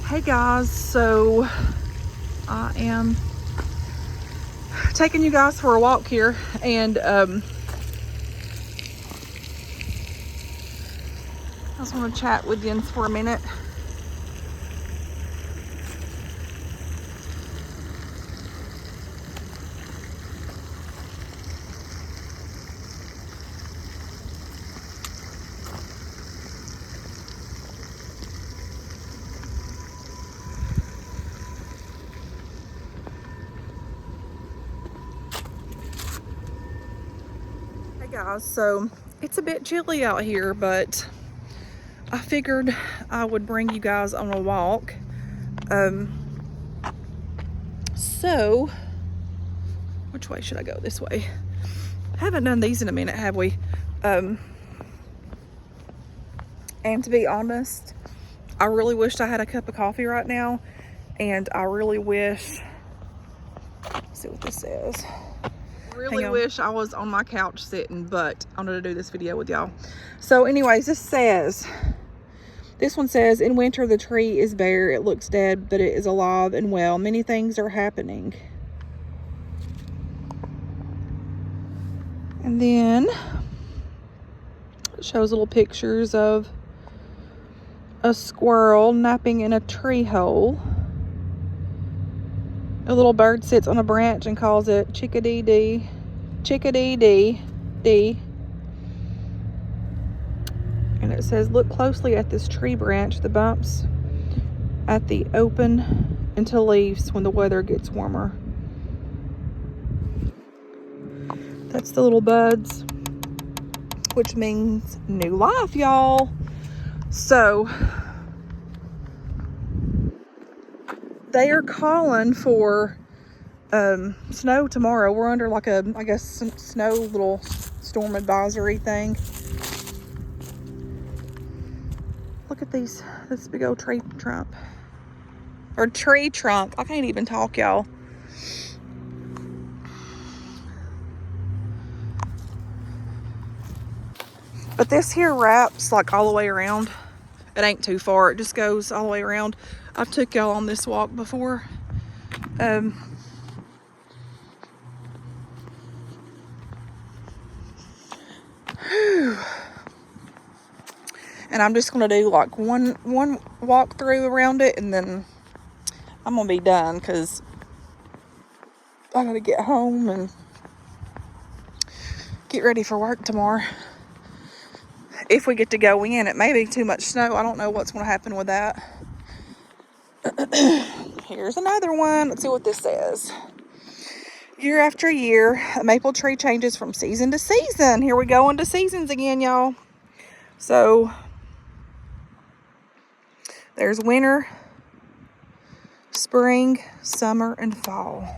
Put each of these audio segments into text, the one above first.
Hey guys, so I am taking you guys for a walk here, and I just want to chat with you for a minute. Hey guys, so it's a bit chilly out here, but I figured I would bring you guys on a walk. So which way should I go? This way. Haven't done these in a minute, have we? And to be honest, I really wished I had a cup of coffee right now, and I really wish, let's see what this says. Really wish I was on my couch sitting, but I'm gonna do this video with y'all. So anyways, this one says, in winter the tree is bare, it looks dead, but it is alive and well. Many things are happening. And then it shows little pictures of a squirrel napping in a tree hole. A little bird sits on a branch and calls it chickadee-dee, chickadee-dee-dee. And it says, look closely at this tree branch. The bumps at the open into leaves when the weather gets warmer. That's the little buds, which means new life, y'all. So they are calling for snow tomorrow. We're under like a, I guess, snow little storm advisory thing. Look at this big old tree trunk. Or tree trunk. I can't even talk, y'all. But this here wraps like all the way around. It ain't too far. It just goes all the way around. I've took y'all on this walk before. And I'm just gonna do like one walk through around it, and then I'm gonna be done because I gotta get home and get ready for work tomorrow. If we get to go in, it may be too much snow. I don't know what's gonna happen with that. Here's another one. Let's see what this says. Year after year, a maple tree changes from season to season. Here we go into seasons again, y'all. So there's winter, spring, summer, and fall.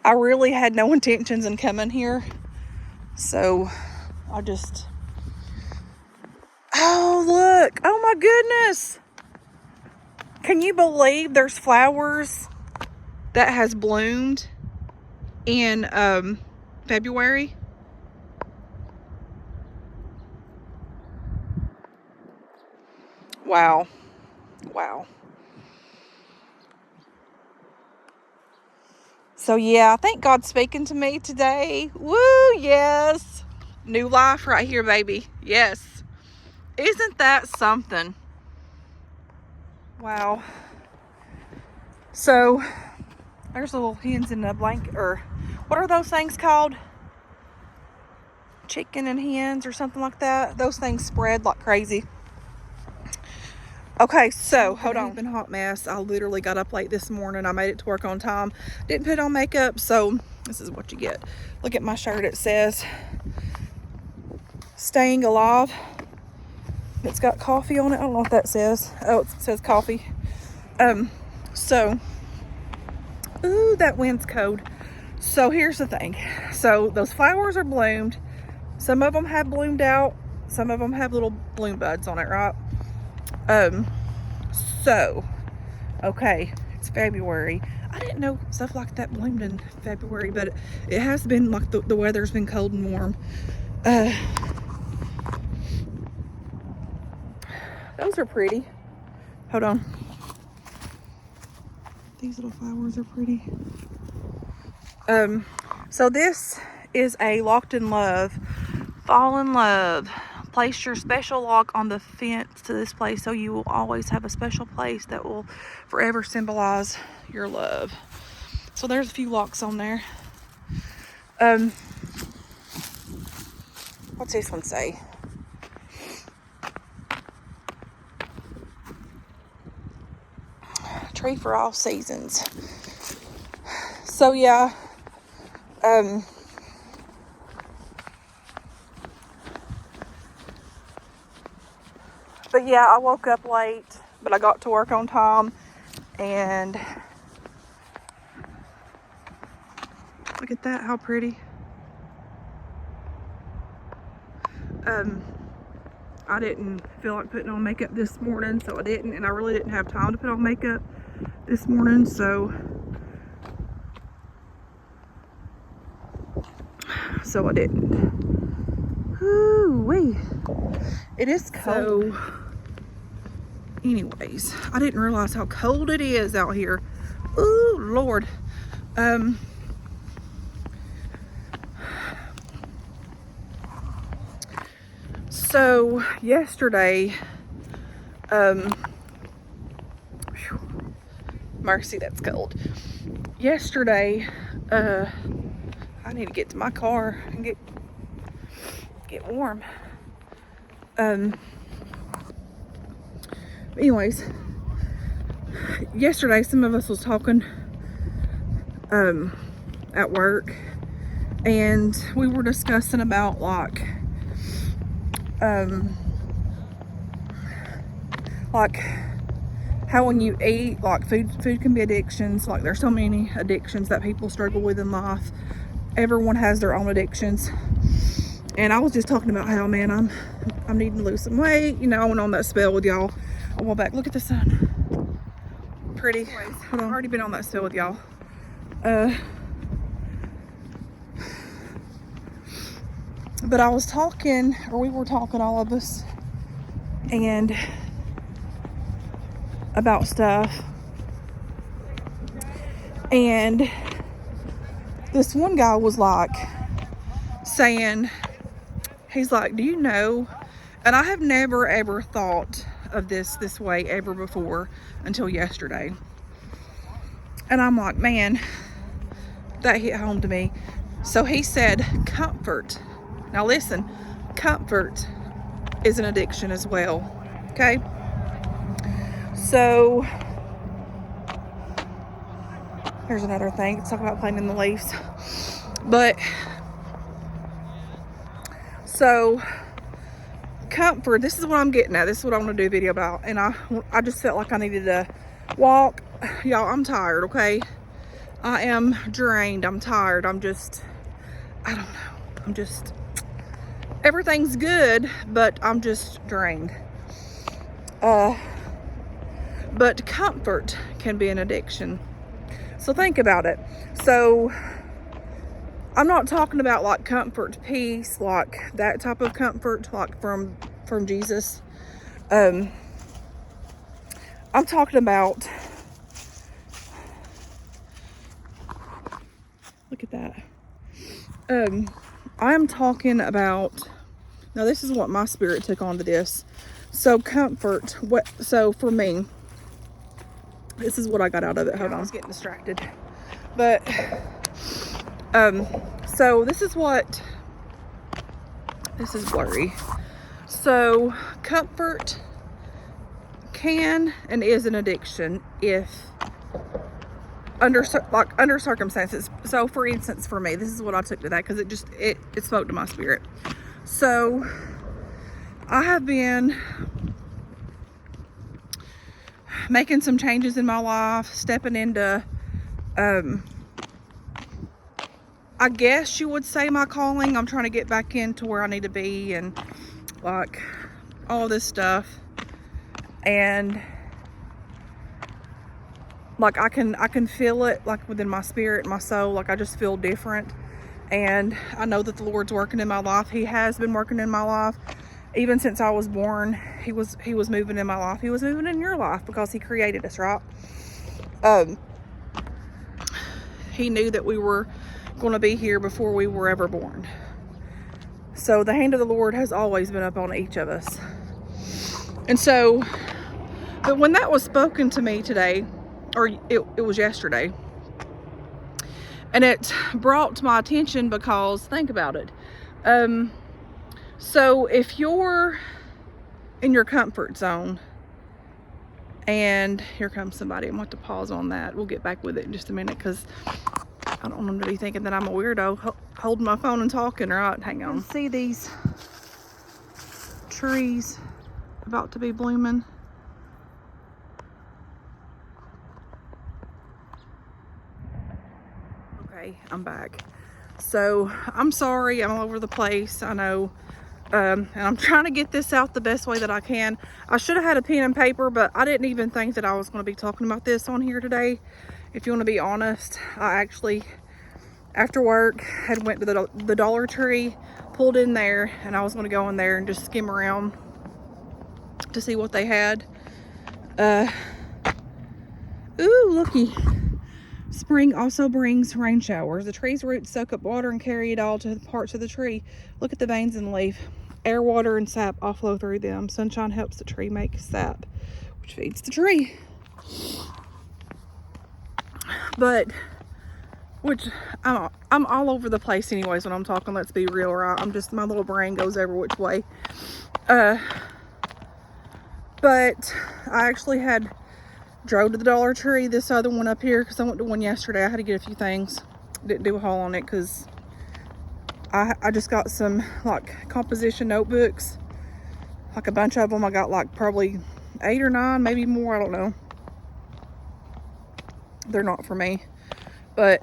I really had no intentions in coming here, so I just, oh look, oh my goodness. Can you believe there's flowers that has bloomed in February? Wow. Wow. So yeah, I think God's speaking to me today. Woo, yes. New life right here, baby. Yes. Isn't that something? Wow. So there's little hens in a blanket, or what are those things called? Chicken and hens or something like that. Those things spread like crazy. Okay, so hold on. Been a hot mess. I literally got up late this morning. I made it to work on time. Didn't put on makeup, so this is what you get. Look at my shirt. It says staying alive. It's got coffee on it. I don't know what that says. Oh, it says coffee. So ooh, that wind's cold. So here's the thing. So those flowers are bloomed. Some of them have bloomed out. Some of them have little bloom buds on it, right? So, okay, it's February. I didn't know stuff like that bloomed in February, but it has been like the weather's been cold and warm. Those are pretty. Hold on. These little flowers are pretty. So this is a Locked in Love. Fall in love. Place your special lock on the fence to this place so you will always have a special place that will forever symbolize your love. So there's a few locks on there. What's this one say? Tree for all seasons. So yeah, but yeah, I woke up late, but I got to work on time, and look at that, how pretty. I didn't feel like putting on makeup this morning, so I didn't, and I really didn't have time to put on makeup this morning, so I didn't. Ooh-wee. It is cold. So, anyways, I didn't realize how cold it is out here. Ooh, Lord. So yesterday, mercy, that's cold. Yesterday, I need to get to my car and get warm. Anyways, yesterday some of us was talking at work, and we were discussing about like how when you eat, like food can be addictions. Like there's so many addictions that people struggle with in life. Everyone has their own addictions. And I was just talking about how, man, I'm needing to lose some weight. You know, I went on that spell with y'all a while back. Look at the sun. Pretty. Hold on. I've already been on that spell with y'all. But I was talking, or we were talking, all of us, and about stuff. And this one guy was like saying, he's like, do you know, and I have never ever thought of this way ever before until yesterday. And I'm like, man, that hit home to me. So he said, comfort. Now listen, comfort is an addiction as well, okay? So, here's another thing. Let's talk about playing in the leaves. But, so, comfort, this is what I'm getting at. This is what I want to do a video about. And I just felt like I needed to walk. Y'all, I'm tired, okay? I am drained. I'm tired. I don't know. Everything's good, but I'm just drained. But comfort can be an addiction. So think about it. So I'm not talking about like comfort, peace, like that type of comfort, like from Jesus. I'm talking about, look at that. I'm talking about, now this is what my spirit took onto this. So comfort, so for me, this is what I got out of it. Hold on, I was getting distracted. But, so this is blurry. So comfort can and is an addiction if under circumstances. So for instance, for me, this is what I took to that, because it spoke to my spirit. So I have been making some changes in my life, stepping into I guess you would say my calling. I'm trying to get back into where I need to be and like all this stuff. And like I can feel it like within my spirit, my soul. Like I just feel different. And I know that the Lord's working in my life. He has been working in my life. Even since I was born, he was moving in my life. He was moving in your life because he created us, right? He knew that we were going to be here before we were ever born. So the hand of the Lord has always been up on each of us. And so, but when that was spoken to me today, or it was yesterday, and it brought to my attention because, think about it. So if you're in your comfort zone, and here comes somebody, I'm going to have to pause on that. We'll get back with it in just a minute because I don't want them to be thinking that I'm a weirdo holding my phone and talking. Right, hang on. See these trees about to be blooming? Okay, I'm back. So I'm sorry, I'm all over the place, I know. And I'm trying to get this out the best way that I can. I should have had a pen and paper, but I didn't even think that I was going to be talking about this on here today. If you want to be honest, I actually, after work, had went to the Dollar Tree, pulled in there, and I was going to go in there and just skim around to see what they had. Ooh, looky. Spring also brings rain showers. The tree's roots soak up water and carry it all to the parts of the tree. Look at the veins in the leaf. Air, water, and sap all flow through them. Sunshine helps the tree make sap, which feeds the tree. But, which, I'm all over the place anyways when I'm talking, let's be real, right? I'm just, my little brain goes every which way. But I actually drove to the Dollar Tree, this other one up here, because I went to one yesterday. I had to get a few things. Didn't do a haul on it because I just got some like composition notebooks, like a bunch of them. I got like probably 8 or 9, maybe more, I don't know. They're not for me, but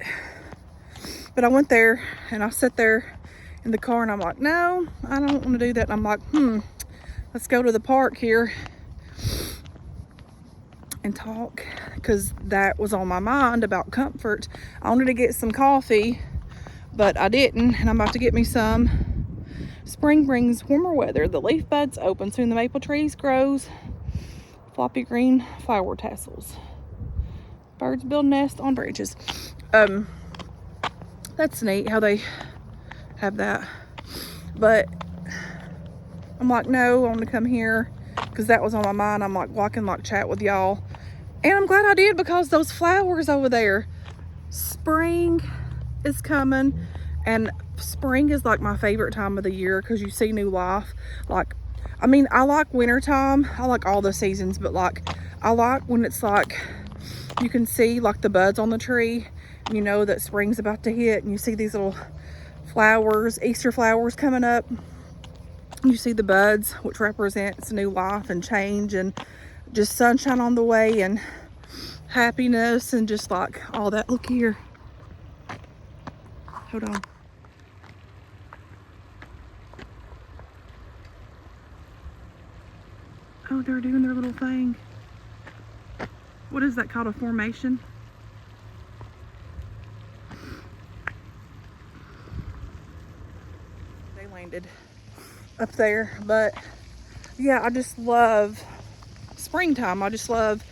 I went there and I sat there in the car and I'm like, no, I don't want to do that. And I'm like, let's go to the park here and talk, because that was on my mind about comfort. I wanted to get some coffee, but I didn't, and I'm about to get me some. Spring brings warmer weather. The leaf buds open. Soon the maple trees grows floppy green flower tassels. Birds build nests on branches. That's neat how they have that. But I'm like, no, I want to come here because that was on my mind. I'm like, well, I can like chat with y'all. And I'm glad I did, because those flowers over there, spring is coming, and spring is like my favorite time of the year because you see new life. Like, I mean, I like winter time. I like all the seasons, but like, I like when it's like, you can see like the buds on the tree, and you know that spring's about to hit, and you see these little flowers, Easter flowers coming up. You see the buds, which represents new life and change and just sunshine on the way and happiness and just like all that. Look here. Hold on. Oh, they're doing their little thing. What is that called? A formation? They landed up there. But yeah, I just love springtime. I just love,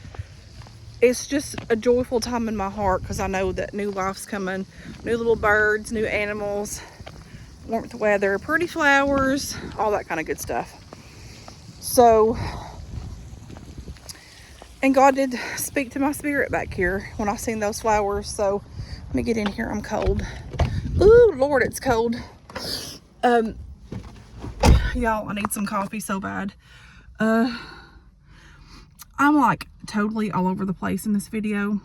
it's just a joyful time in my heart because I know that new life's coming. New little birds, new animals, warmth weather, pretty flowers, all that kind of good stuff. So, and God did speak to my spirit back here when I seen those flowers. So let me get in here. I'm cold. Ooh, Lord, it's cold. Y'all, I need some coffee so bad. I'm like totally all over the place in this video,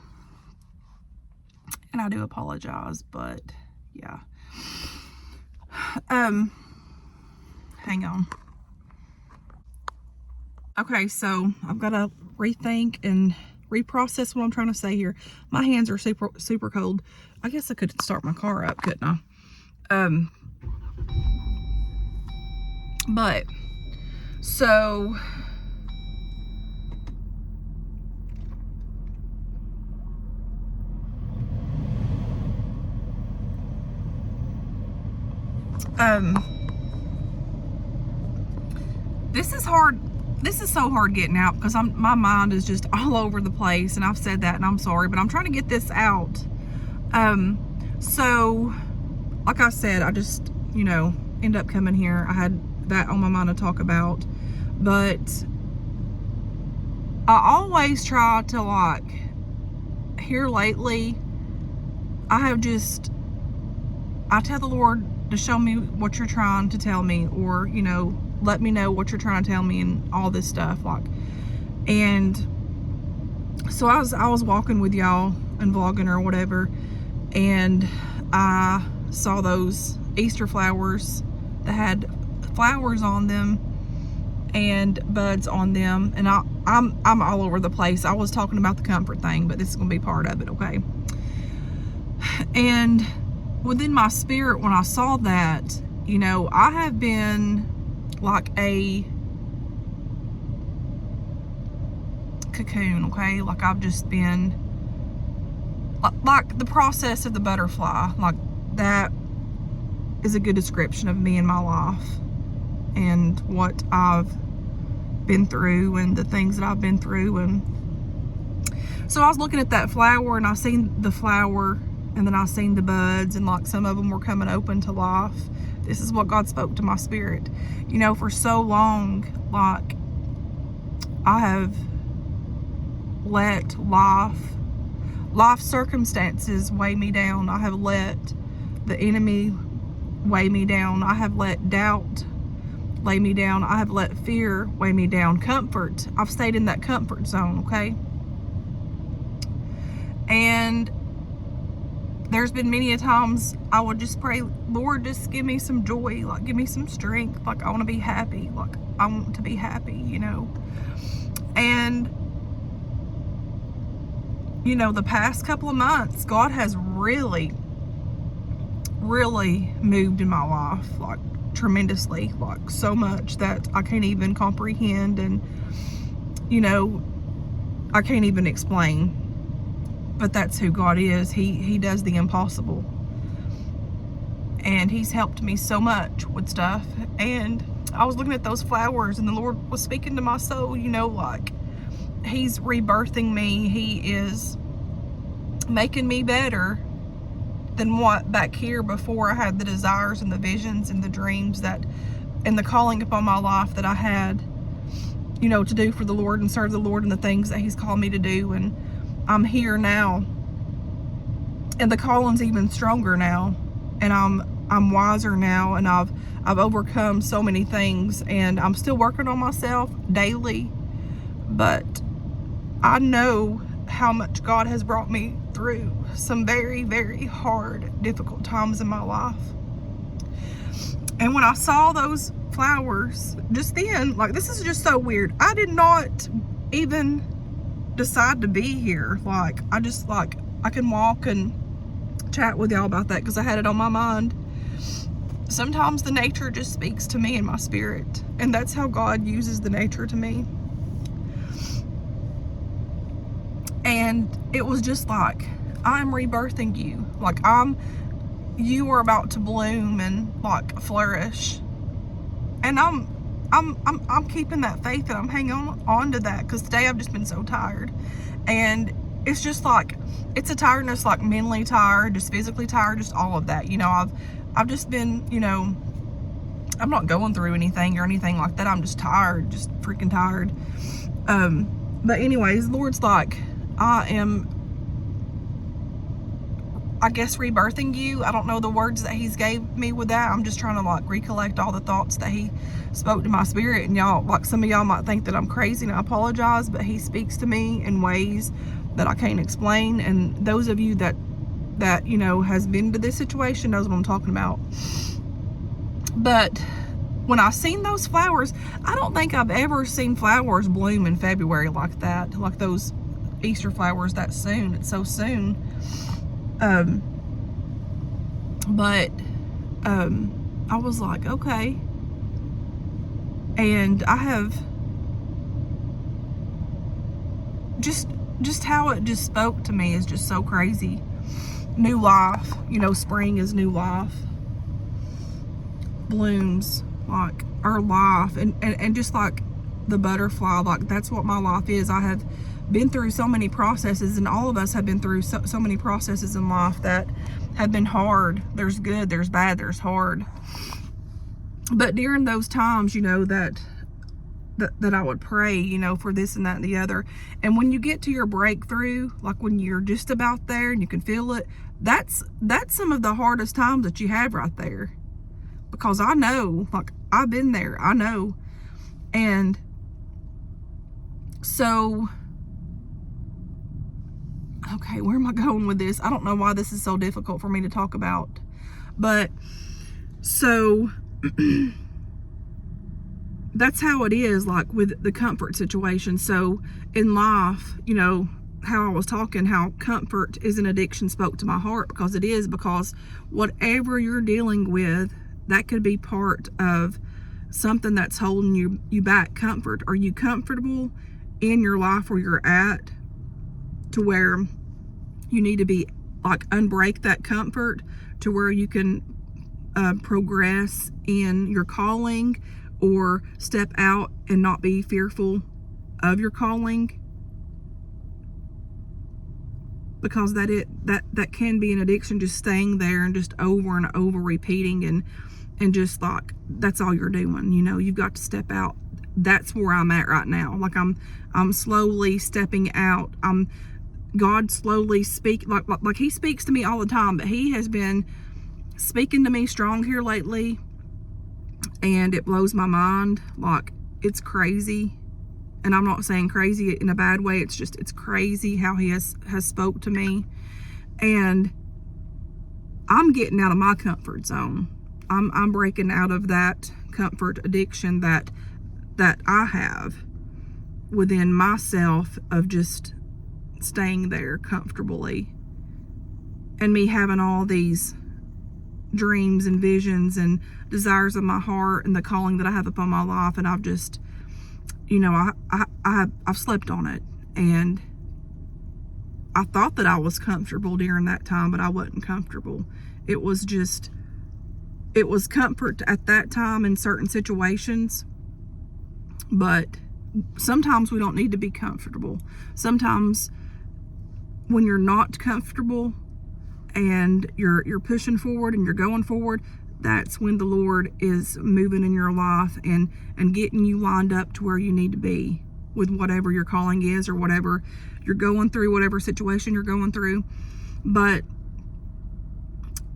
and I do apologize, but yeah. Hang on. Okay, so I've got to rethink and reprocess what I'm trying to say here. My hands are super cold. I guess I could start my car up, couldn't I? But so This is hard. This is so hard getting out because my mind is just all over the place, and I've said that, and I'm sorry, but I'm trying to get this out. So like I said, I just, end up coming here. I had that on my mind to talk about, but I always try to, here lately, I tell the Lord to show me what you're trying to tell me, or, let me know what you're trying to tell me, and all this stuff, and so I was walking with y'all and vlogging or whatever, and I saw those Easter flowers that had flowers on them and buds on them, and I'm all over the place. I was talking about the comfort thing, but this is gonna be part of it, okay? And within my spirit, when I saw that, I have been like a cocoon, okay? Like I've just been like the process of the butterfly. Like that is a good description of me in my life and what I've been through and the things that I've been through. And so I was looking at that flower, and I seen the flower, and then I seen the buds, and some of them were coming open to life. This is what God spoke to my spirit. For so long, I have let life circumstances weigh me down. I have let the enemy weigh me down. I have let doubt lay me down. I have let fear weigh me down. Comfort, I've stayed in that comfort zone, okay? And there's been many a times I would just pray, Lord, just give me some joy, give me some strength. I want to be happy. I want to be happy, And, the past couple of months, God has really, really moved in my life, tremendously, so much that I can't even comprehend, and, I can't even explain. But that's who God is. He does the impossible. And he's helped me so much with stuff. And I was looking at those flowers, and the Lord was speaking to my soul, he's rebirthing me. He is making me better than what back here before I had the desires and the visions and the dreams and the calling upon my life that I had, to do for the Lord and serve the Lord and the things that he's called me to do. And I'm here now, and the calling's even stronger now, and I'm wiser now, and I've overcome so many things, and I'm still working on myself daily, but I know how much God has brought me through some very, very hard, difficult times in my life. And when I saw those flowers just then, this is just so weird. I did not even decide to be here. I can walk and chat with y'all about that because I had it on my mind. Sometimes the nature just speaks to me in my spirit, and that's how God uses the nature to me. And it was just I'm rebirthing you. You are about to bloom and flourish. And I'm keeping that faith, and I'm hanging on to that, because today I've just been so tired. And it's just it's a tiredness, mentally tired, just physically tired, just all of that. I've just been, I'm not going through anything or anything like that. I'm just tired, just freaking tired. But anyways, the Lord's I am, I guess, rebirthing you. I don't know the words that he's gave me with that. I'm just trying to recollect all the thoughts that he spoke to my spirit. And y'all, some of y'all might think that I'm crazy, and I apologize, but he speaks to me in ways that I can't explain. And those of you that has been to this situation knows what I'm talking about. But when I seen those flowers, I don't think I've ever seen flowers bloom in February like that, like those Easter flowers that soon. It's so soon. But I was okay. And I have just how it just spoke to me is just so crazy. New life, spring is new life. Blooms, like our life, and just like the butterfly, like that's what my life is. I have been through so many processes, and all of us have been through so many processes in life that have been hard. There's good, there's bad, there's hard. But during those times, you know, that I would pray, you know, for this and that and the other. And when you get to your breakthrough, like when you're just about there and you can feel it, that's some of the hardest times that you have right there. Because I know, like I've been there, I know. And so, okay, where am I going with this? I don't know why this is so difficult for me to talk about. But so that's how it is, like with the comfort situation. So in life, you know, how I was talking, how comfort is an addiction spoke to my heart, because it is, because whatever you're dealing with, that could be part of something that's holding you back. Comfort. Are you comfortable in your life where you're at, to where you need to be like unbreak that comfort to where you can progress in your calling, or step out and not be fearful of your calling? Because that can be an addiction, just staying there and just over and over repeating, and just like that's all you're doing. You know, you've got to step out. That's where I'm at right now. Like I'm slowly stepping out. God slowly like he speaks to me all the time, but he has been speaking to me strong here lately, and it blows my mind. Like, it's crazy. And I'm not saying crazy in a bad way. It's just, it's crazy how he has spoke to me. And I'm getting out of my comfort zone. I'm breaking out of that comfort addiction that I have within myself, of just staying there comfortably, and me having all these dreams and visions and desires of my heart and the calling that I have upon my life. And I've just, you know, I've slept on it, and I thought that I was comfortable during that time, but I wasn't comfortable. It was comfort at that time in certain situations, but sometimes we don't need to be comfortable. Sometimes when you're not comfortable and you're pushing forward and you're going forward, that's when the Lord is moving in your life and getting you lined up to where you need to be with whatever your calling is, or whatever you're going through, whatever situation you're going through. But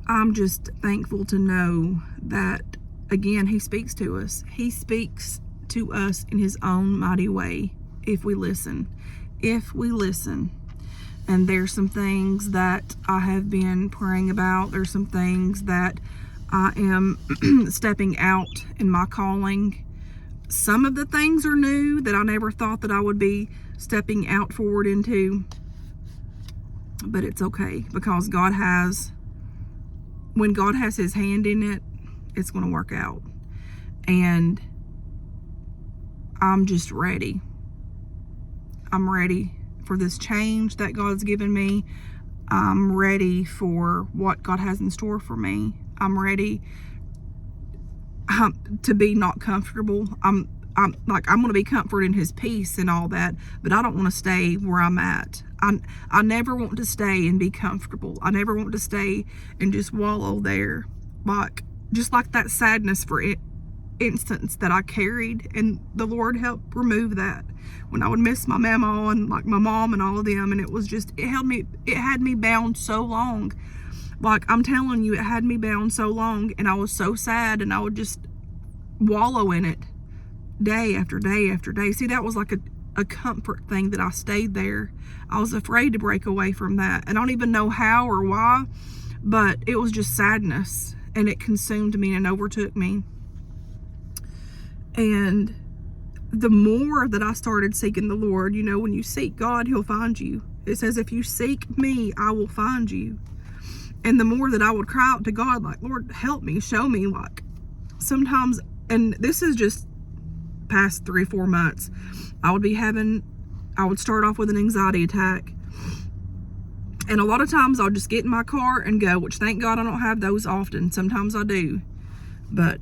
I'm just thankful to know that, again, he speaks to us. He speaks to us in his own mighty way if we listen. If we listen. And there's some things that I have been praying about. There's some things that I am stepping out in my calling. Some of the things are new that I never thought that I would be stepping out forward into. But it's okay, because when God has his hand in it, it's going to work out. And I'm just ready. I'm ready for this change that God's given me. I'm ready for what God has in store for me. I'm ready to be not comfortable. I'm going to be comforted in his peace and all that, but I don't want to stay where I'm at. I never want to stay and be comfortable. I never want to stay and just wallow there, just like that sadness for instance that I carried, and the Lord helped remove that when I would miss my mama and like my mom and all of them. And it was just, it had me bound so long. Like, I'm telling you, it had me bound so long, and I was so sad, and I would just wallow in it day after day after day. See, that was like a comfort thing that I stayed there. I was afraid to break away from that. I don't even know how or why, but it was just sadness, and it consumed me and overtook me. And the more that I started seeking the Lord, you know, when you seek God, he'll find you. It says, if you seek me, I will find you. And the more that I would cry out to God, like, Lord, help me, show me. Like, sometimes, and this is just past 3 or 4 months, I would start off with an anxiety attack. And a lot of times I'll just get in my car and go, which thank God I don't have those often. Sometimes I do. But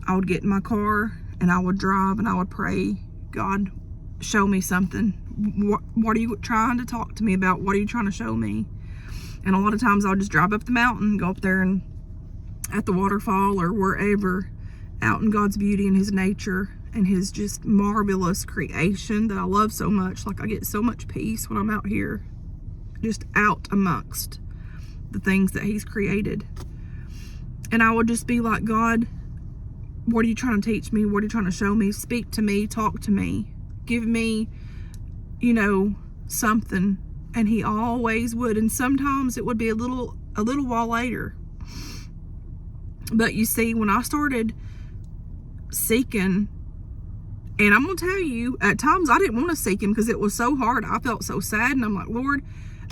I would get in my car and I would drive and I would pray, God, show me something. What are you trying to talk to me about? What are you trying to show me? And a lot of times I'll just drive up the mountain, go up there and at the waterfall or wherever, out in God's beauty and his nature and his just marvelous creation that I love so much. Like, I get so much peace when I'm out here, just out amongst the things that he's created. And I would just be like, God, what are you trying to teach me? What are you trying to show me? Speak to me, talk to me, give me, you know, something. And he always would. And sometimes it would be a little while later. But you see, when I started seeking, and I'm gonna tell you, at times I didn't want to seek him because it was so hard. I felt so sad, and I'm like, Lord,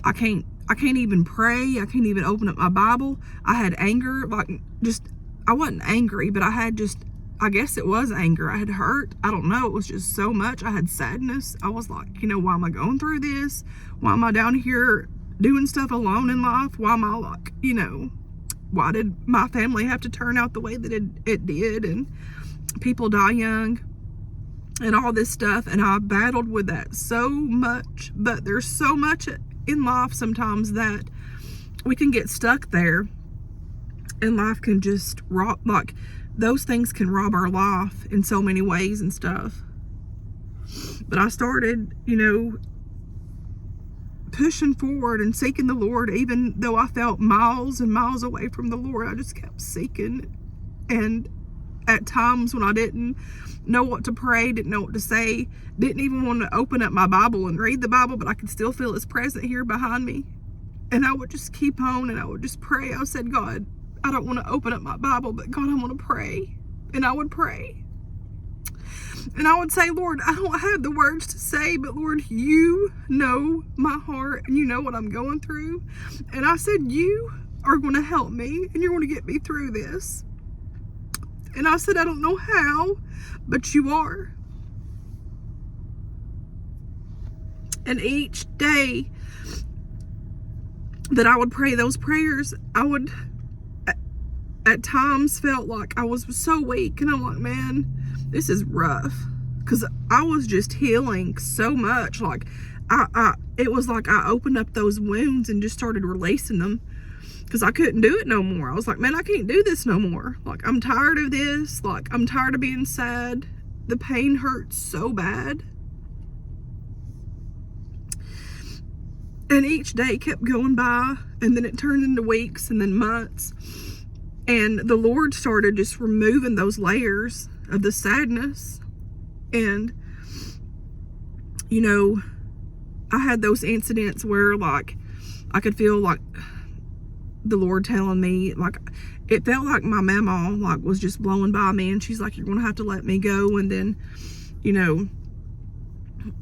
I can't even pray. I can't even open up my Bible. I had anger, like, just, I wasn't angry, but I had just, I guess it was anger. I had hurt. I don't know. It was just so much. I had sadness. I was like, you know, why am I going through this? Why am I down here doing stuff alone in life? Why am I, like, you know, why did my family have to turn out the way that it did? And people die young and all this stuff. And I battled with that so much. But there's so much in life sometimes that we can get stuck there. And life can just rob, like, those things can rob our life in so many ways and stuff. But I started, you know, pushing forward and seeking the Lord, even though I felt miles and miles away from the Lord. I just kept seeking. And at times when I didn't know what to pray, didn't know what to say, didn't even want to open up my Bible and read the Bible, but I could still feel his presence here behind me. And I would just keep on and I would just pray. I said, God, I don't want to open up my Bible, but God, I want to pray. And I would pray. And I would say, Lord, I don't have the words to say, but Lord, you know my heart and you know what I'm going through. And I said, you are going to help me and you're going to get me through this. And I said, I don't know how, but you are. And each day that I would pray those prayers, I would at times felt like I was so weak. And I'm like, man, this is rough. Because I was just healing so much. Like, it was like I opened up those wounds and just started releasing them. Because I couldn't do it no more. I was like, man, I can't do this no more. Like, I'm tired of this. Like, I'm tired of being sad. The pain hurts so bad. And each day kept going by. And then it turned into weeks and then months. And the Lord started just removing those layers of the sadness. And, you know, I had those incidents where, like, I could feel like the Lord telling me, like, it felt like my mama, like, was just blowing by me. And she's like, you're going to have to let me go. And then, you know,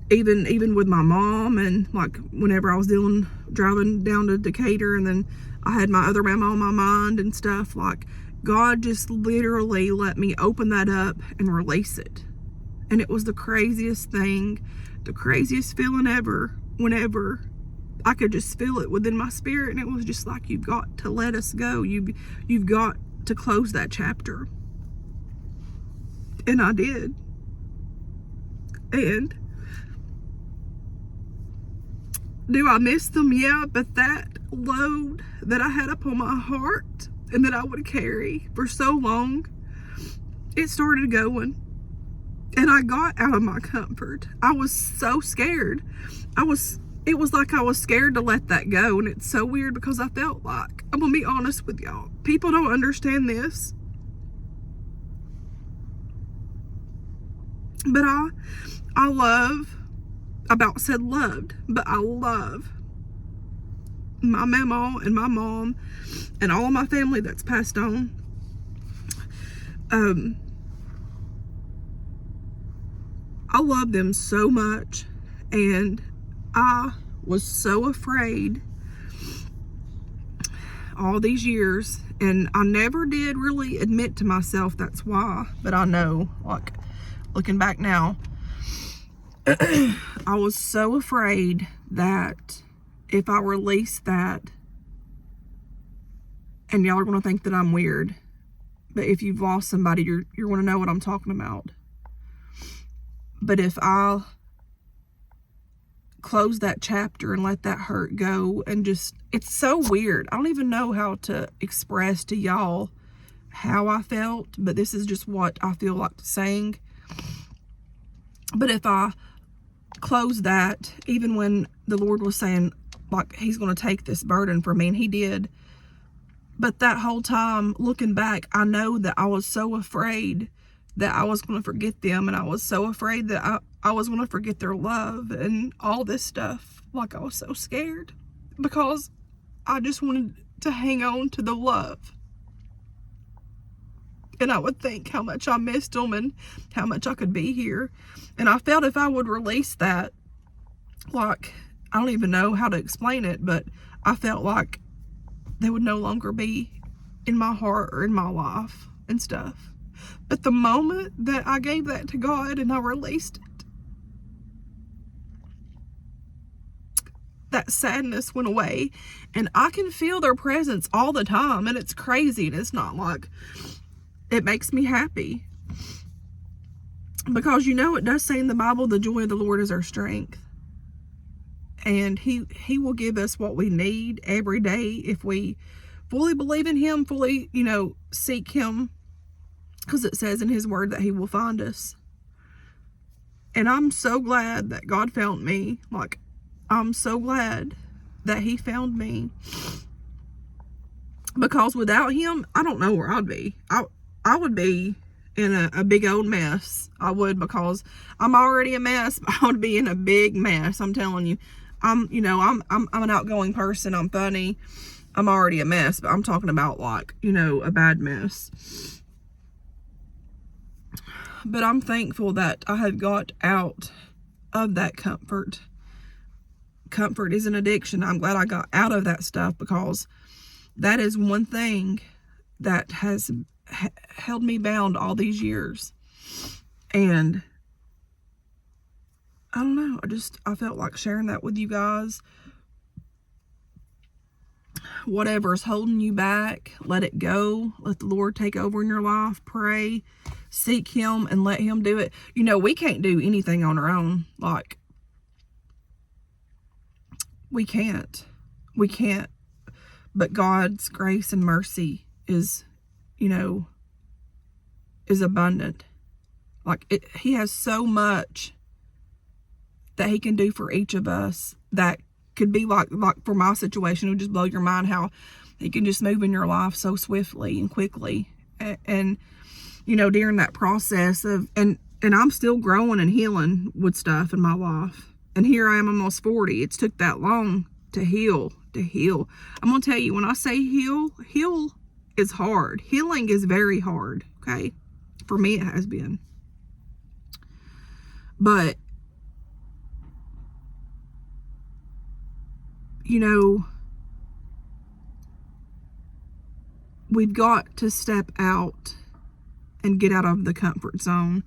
even with my mom, and, like, whenever I was driving down to Decatur, and then I had my other mama on my mind and stuff, like, God just literally let me open that up and release it. And it was the craziest thing, the craziest feeling ever, whenever I could just feel it within my spirit. And it was just like, you've got to let us go. You've got to close that chapter. And I did. And do I miss them? Yeah, but that load that I had up on my heart and that I would carry for so long, it started going. And I got out of my comfort. I was so scared. It was like I was scared to let that go. And it's so weird because I felt like, I'm gonna be honest with y'all, people don't understand this, but I love, I about said loved, but I love my mama and my mom and all of my family that's passed on. I love them so much, and I was so afraid all these years, and I never did really admit to myself that's why, but I know, like, looking back now, I was so afraid that if I release that, and y'all are going to think that I'm weird, But if you've lost somebody, you're going to know what I'm talking about. But if I close that chapter and let that hurt go, and just, it's so weird. I don't even know how to express to y'all how I felt, but this is just what I feel like saying. But if I close that, even when the Lord was saying, like, he's going to take this burden from me, and he did. But that whole time, looking back, I know that I was so afraid that I was going to forget them, and I was so afraid that I was going to forget their love and all this stuff. Like, I was so scared because I just wanted to hang on to the love. And I would think how much I missed them and how much I could be here. And I felt if I would release that, like, I don't even know how to explain it, but I felt like they would no longer be in my heart or in my life and stuff. But the moment that I gave that to God and I released it, that sadness went away, and I can feel their presence all the time, and it's crazy, and it's not like, it makes me happy. Because it does say in the Bible, the joy of the Lord is our strength. And he will give us what we need every day if we fully believe in him, fully, seek him. Because it says in his word that he will find us. And I'm so glad that God found me. Like, I'm so glad that he found me. Because without him, I don't know where I'd be. I would be in a big old mess. I would, because I'm already a mess. I would be in a big mess. I'm telling you. I'm an outgoing person. I'm funny. I'm already a mess, but I'm talking about, like, a bad mess. But I'm thankful that I have got out of that comfort. Comfort is an addiction. I'm glad I got out of that stuff, because that is one thing that has held me bound all these years. And I don't know, I felt like sharing that with you guys. Whatever's holding you back, let it go. Let the Lord take over in your life. Pray, seek him, and let him do it. We can't do anything on our own. Like, we can't. But God's grace and mercy is abundant. Like, he has so much that he can do for each of us that could be like for my situation, it would just blow your mind how he can just move in your life so swiftly and quickly. And during that process of, and I'm still growing and healing with stuff in my life. And here I am, almost 40. It's took that long to heal. I'm going to tell you, when I say heal is hard. Healing is very hard, okay? For me, it has been. But, we've got to step out and get out of the comfort zone.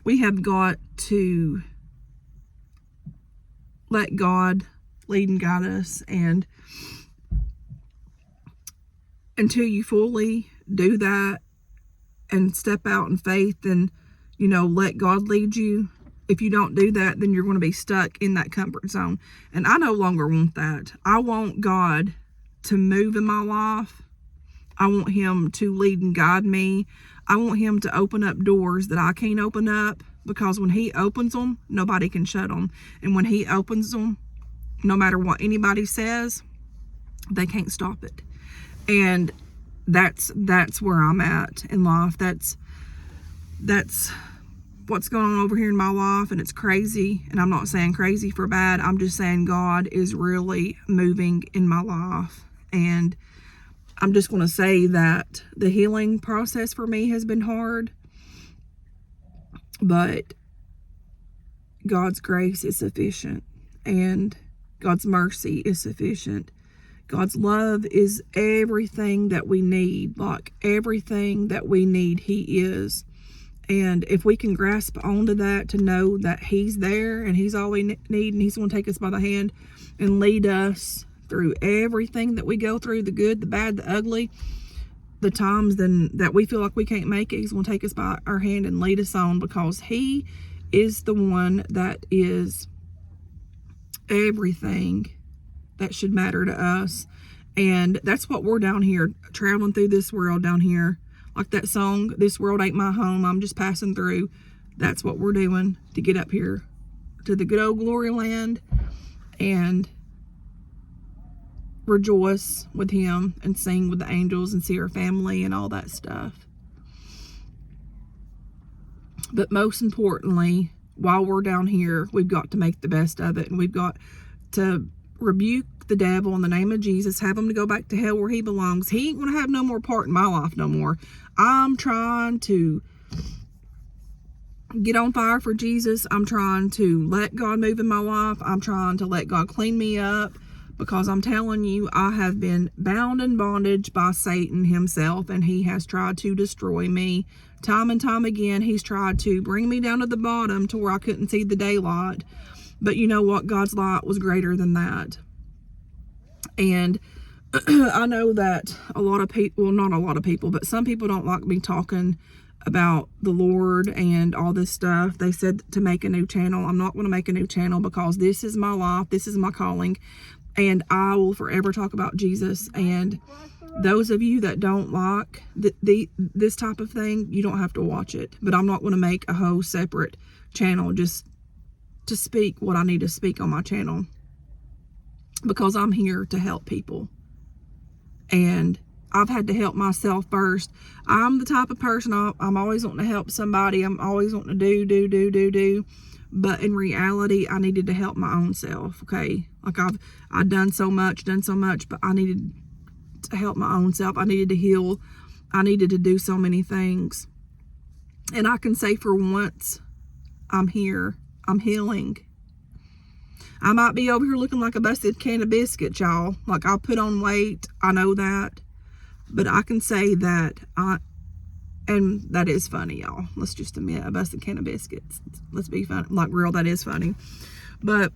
We have got to let God lead and guide us, and until you fully do that and step out in faith and let God lead you, if you don't do that, then you're going to be stuck in that comfort zone. And I no longer want that. I want God to move in my life. I want him to lead and guide me. I want him to open up doors that I can't open up, because when he opens them, nobody can shut them. And when he opens them, no matter what anybody says, they can't stop it. And that's where I'm at in life. That's what's going on over here in my life, and it's crazy. And I'm not saying crazy for bad. I'm just saying God is really moving in my life. And I'm just going to say that the healing process for me has been hard, but God's grace is sufficient, and God's mercy is sufficient. God's love is everything that we need. Like, everything that we need, he is. And if we can grasp onto that, to know that he's there and he's all we need, and he's going to take us by the hand and lead us through everything that we go through, the good, the bad, the ugly, the times then that we feel like we can't make it, he's going to take us by our hand and lead us on, because he is the one that is everything that should matter to us. And that's what we're down here, traveling through this world down here. Like that song, "This world ain't my home, I'm just passing through." That's what we're doing to get up here to the good old glory land and rejoice with him and sing with the angels and see our family and all that stuff. But most importantly, while we're down here, we've got to make the best of it, and we've got to rebuke the devil in the name of Jesus, have him to go back to hell where he belongs. He ain't gonna have no more part in my life no more. I'm trying to get on fire for Jesus. I'm trying to let God move in my life. I'm trying to let God clean me up, because I'm telling you, I have been bound in bondage by Satan himself, and he has tried to destroy me time and time again. He's tried to bring me down to the bottom to where I couldn't see the daylight. But you know what? God's light was greater than that. And I know that a lot of people, well, not a lot of people, but some people don't like me talking about the Lord and all this stuff. They said to make a new channel. I'm not going to make a new channel, because this is my life. This is my calling. And I will forever talk about Jesus. And those of you that don't like this type of thing, you don't have to watch it. But I'm not going to make a whole separate channel just to speak what I need to speak on my channel, because I'm here to help people. And I've had to help myself first. I'm the type of person, I'm always wanting to help somebody. I'm always wanting to do. But in reality, I needed to help my own self, okay? Like I've done so much, but I needed to help my own self. I needed to heal. I needed to do so many things. And I can say for once, I'm here. I'm healing. I might be over here looking like a busted can of biscuits, y'all. Like, I'll put on weight. I know that. But I can say that and that is funny, y'all. Let's just admit, a busted can of biscuits. Let's be funny. Like, real, that is funny. But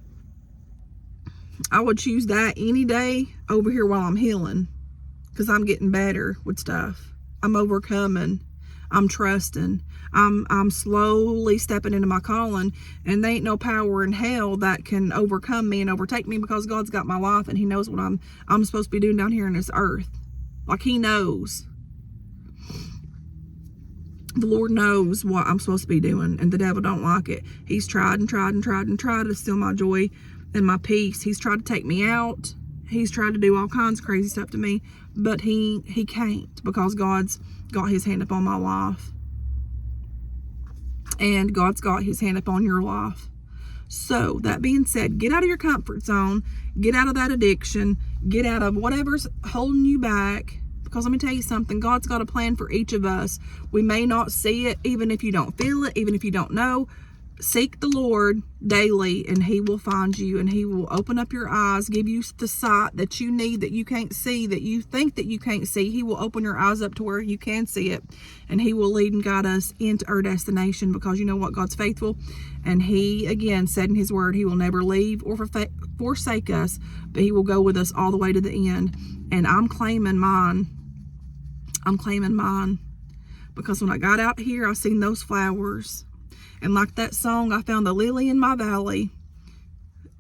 I would choose that any day over here while I'm healing, because I'm getting better with stuff. I'm overcoming. I'm trusting. I'm slowly stepping into my calling, and there ain't no power in hell that can overcome me and overtake me, because God's got my life, and he knows what I'm supposed to be doing down here in this earth. Like, he knows. The Lord knows what I'm supposed to be doing, and the devil don't like it. He's tried to steal my joy and my peace. He's tried to take me out. He's tried to do all kinds of crazy stuff to me, but he can't, because God's got his hand upon my life. And God's got his hand upon your life. So, that being said, get out of your comfort zone. Get out of that addiction. Get out of whatever's holding you back. Because let me tell you something, God's got a plan for each of us. We may not see it, even if you don't feel it, even if you don't know. Seek the Lord daily, and he will find you, and he will open up your eyes, give you the sight that you need, that you can't see, that you think that you can't see. He will open your eyes up to where you can see it, and he will lead and guide us into our destination, because you know what? God's faithful, and he, again, said in his word, he will never leave or forsake us, but he will go with us all the way to the end. And I'm claiming mine. Because when I got out here, I seen those flowers. And like that song, I found the lily in my valley.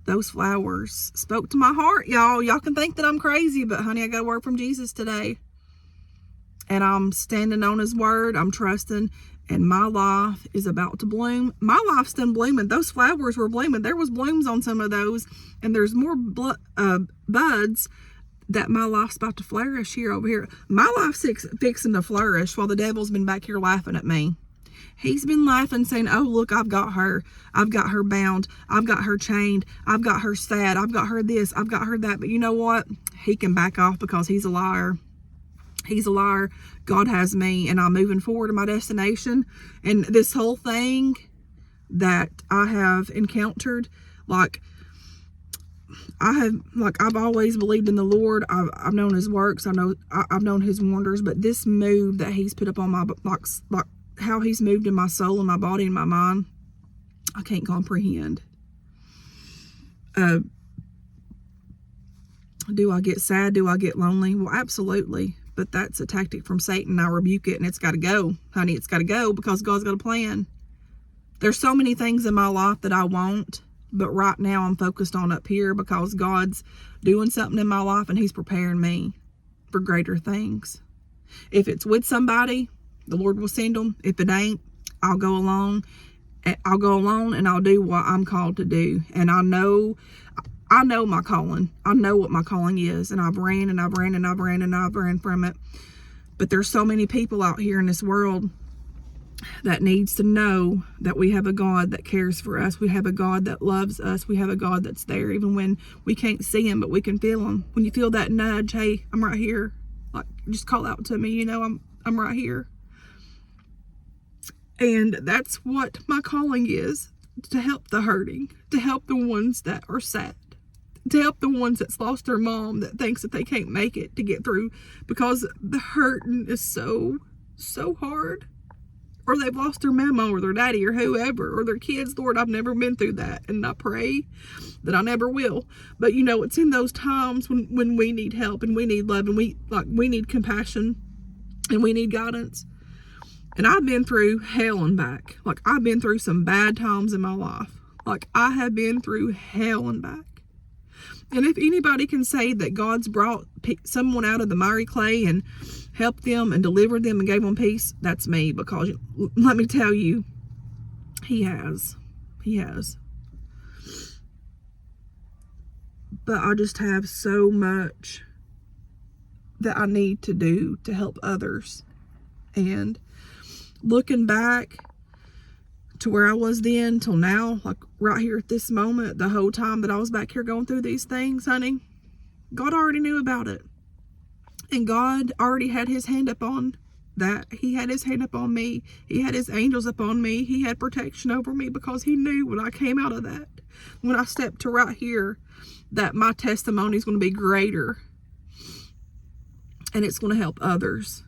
Those flowers spoke to my heart, y'all. Y'all can think that I'm crazy, but honey, I got a word from Jesus today. And I'm standing on his word. I'm trusting. And my life is about to bloom. My life's done blooming. Those flowers were blooming. There was blooms on some of those. And there's more buds that my life's about to flourish here over here. My life's fixing to flourish while the devil's been back here laughing at me. He's been laughing, saying, oh, look, I've got her. I've got her bound. I've got her chained. I've got her sad. I've got her this. I've got her that. But you know what? He can back off, because he's a liar. He's a liar. God has me, and I'm moving forward to my destination. And this whole thing that I have encountered, I've always believed in the Lord. I've known his works. I've known his wonders. But this move that he's put up on my, like how he's moved in my soul and my body and my mind, I can't comprehend. Do I get sad? Do I get lonely? Well, absolutely. But that's a tactic from Satan. I rebuke it, and it's got to go, honey. It's got to go, because God's got a plan. There's so many things in my life that I want, but right now I'm focused on up here, because God's doing something in my life, and he's preparing me for greater things. If it's with somebody, the Lord will send them. If it ain't, I'll go along. I'll go alone, and I'll do what I'm called to do. And I know my calling. I know what my calling is. And I've ran and I've ran and I've ran and I've ran from it. But there's so many people out here in this world that needs to know that we have a God that cares for us. We have a God that loves us. We have a God that's there even when we can't see him, but we can feel him. When you feel that nudge, hey, I'm right here. Like, just call out to me, you know, I'm right here. And that's what my calling is, to help the hurting, to help the ones that are sad, to help the ones that's lost their mom, that thinks that they can't make it to get through, because the hurting is so hard. Or they've lost their mama or their daddy or whoever, or their kids. Lord, I've never been through that, and I pray that I never will. But you know, it's in those times when we need help, and we need love, and we need compassion, and we need guidance. And I've been through hell and back. Like, I've been through some bad times in my life. Like, I have been through hell and back. And if anybody can say that God's brought someone out of the miry clay and helped them and delivered them and gave them peace, that's me. Because let me tell you, he has. He has. But I just have so much that I need to do to help others. And looking back to where I was then till now, like right here at this moment, the whole time that I was back here going through these things, honey, God already knew about it. And God already had his hand up on that. He had his hand up on me. He had his angels up on me. He had protection over me, because he knew when I came out of that, when I stepped to right here, that my testimony is going to be greater. And it's going to help others.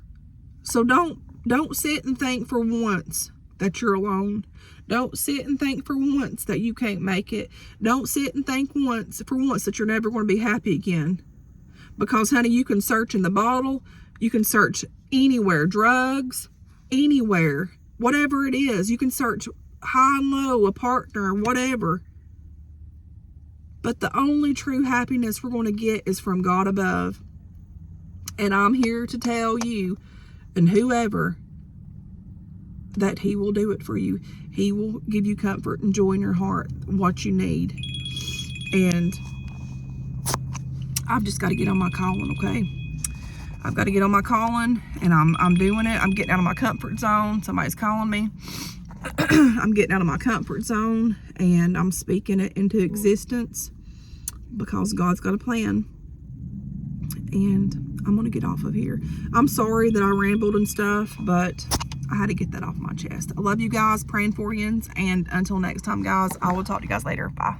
So don't sit and think for once that you're alone. Don't sit and think for once that you can't make it. Don't sit and think for once that you're never going to be happy again. Because, honey, you can search in the bottle. You can search anywhere. Drugs, anywhere. Whatever it is. You can search high and low, a partner, whatever. But the only true happiness we're going to get is from God above. And I'm here to tell you, and whoever, that he will do it for you. He will give you comfort and joy in your heart, what you need. And I've just got to get on my calling, okay? I've got to get on my calling, and I'm doing it. I'm getting out of my comfort zone. Somebody's calling me. I'm getting out of my comfort zone, and I'm speaking it into existence, because God's got a plan. And I'm going to get off of here. I'm sorry that I rambled and stuff, but I had to get that off my chest. I love you guys, praying for you. And until next time, guys, I will talk to you guys later. Bye.